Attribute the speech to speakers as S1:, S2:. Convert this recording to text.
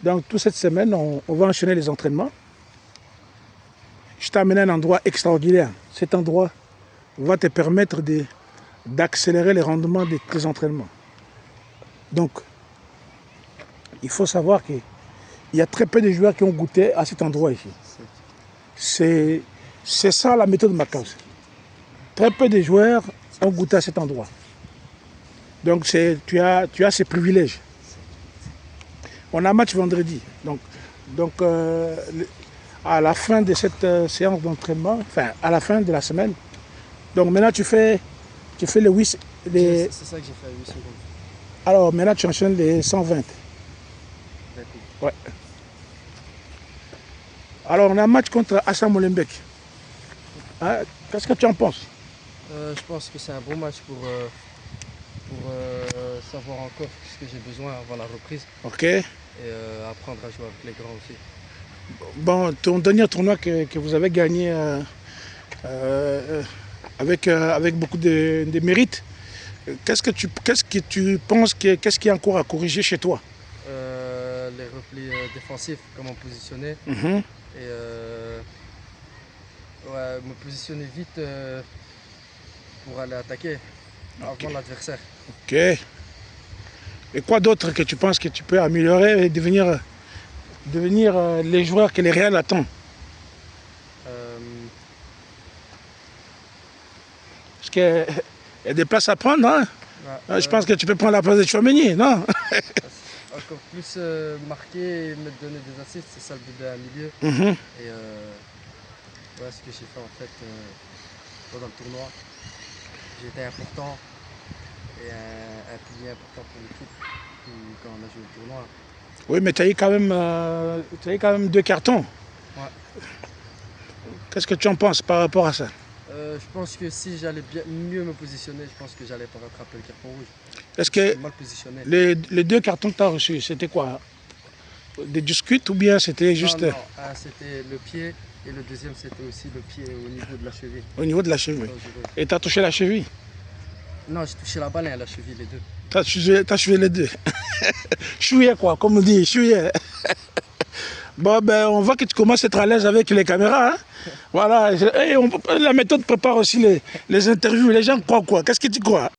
S1: Donc toute cette semaine, on va enchaîner les entraînements. Je t'ai amené à un endroit extraordinaire. Cet endroit va te permettre d'accélérer les rendements de tes entraînements. Donc, il faut savoir qu'il y a très peu de joueurs qui ont goûté à cet endroit ici. C'est ça la méthode Maccaus. Très peu de joueurs ont goûté à cet endroit. Donc tu as ces privilèges. On a un match vendredi. Donc à la fin de cette séance d'entraînement, enfin à la fin de la semaine, donc maintenant tu fais les 8...
S2: C'est ça que j'ai fait à 8 secondes.
S1: Alors maintenant tu enchaînes les 120. Ouais. Alors on a un match contre Assam Molenbeek. Hein? Qu'est-ce que tu en penses?
S2: Je pense que c'est un bon match pour savoir encore ce que j'ai besoin avant la reprise.
S1: Ok.
S2: Et apprendre à jouer avec les grands aussi.
S1: Bon, ton dernier tournoi que vous avez gagné avec beaucoup de mérite, qu'est-ce que tu penses, qu'est-ce qui est encore à corriger chez toi?
S2: Les replis défensifs, comment positionner. Et ouais, me positionner vite pour aller attaquer avant l'adversaire.
S1: Ok. Et quoi d'autre que tu penses que tu peux améliorer et devenir les joueurs que les Real attendent? Parce qu'il y a des places à prendre, hein? Ouais, je pense que tu peux prendre la place de Tchouaméni, non?
S2: Encore plus marquer et me donner des assists, c'est ça le but d'un milieu. Et voilà ce que j'ai fait en fait pendant le tournoi. J'ai été important et un pilier important pour l'équipe quand on a joué le tournoi.
S1: Oui, mais tu as eu quand même 2 cartons.
S2: Ouais.
S1: Qu'est-ce que tu en penses par rapport à ça?
S2: Je pense que si j'allais mieux me positionner, je pense que j'allais pas rattraper le carton rouge.
S1: Est-ce que
S2: mal positionné.
S1: Les 2 cartons que tu as reçus, c'était quoi? Des discutes ou bien c'était juste...
S2: Non, c'était le pied et le deuxième c'était aussi le pied au niveau de la cheville.
S1: Au niveau de la cheville. Et tu as touché la cheville?
S2: Non, j'ai touché la balle et la cheville, les deux.
S1: Tu as touché les deux. Chouïa quoi, comme on dit, chouïa. Bon, ben, on voit que tu commences à être à l'aise avec les caméras. Hein? Voilà. Et la méthode prépare aussi les interviews. Les gens croient quoi? Qu'est-ce que tu crois?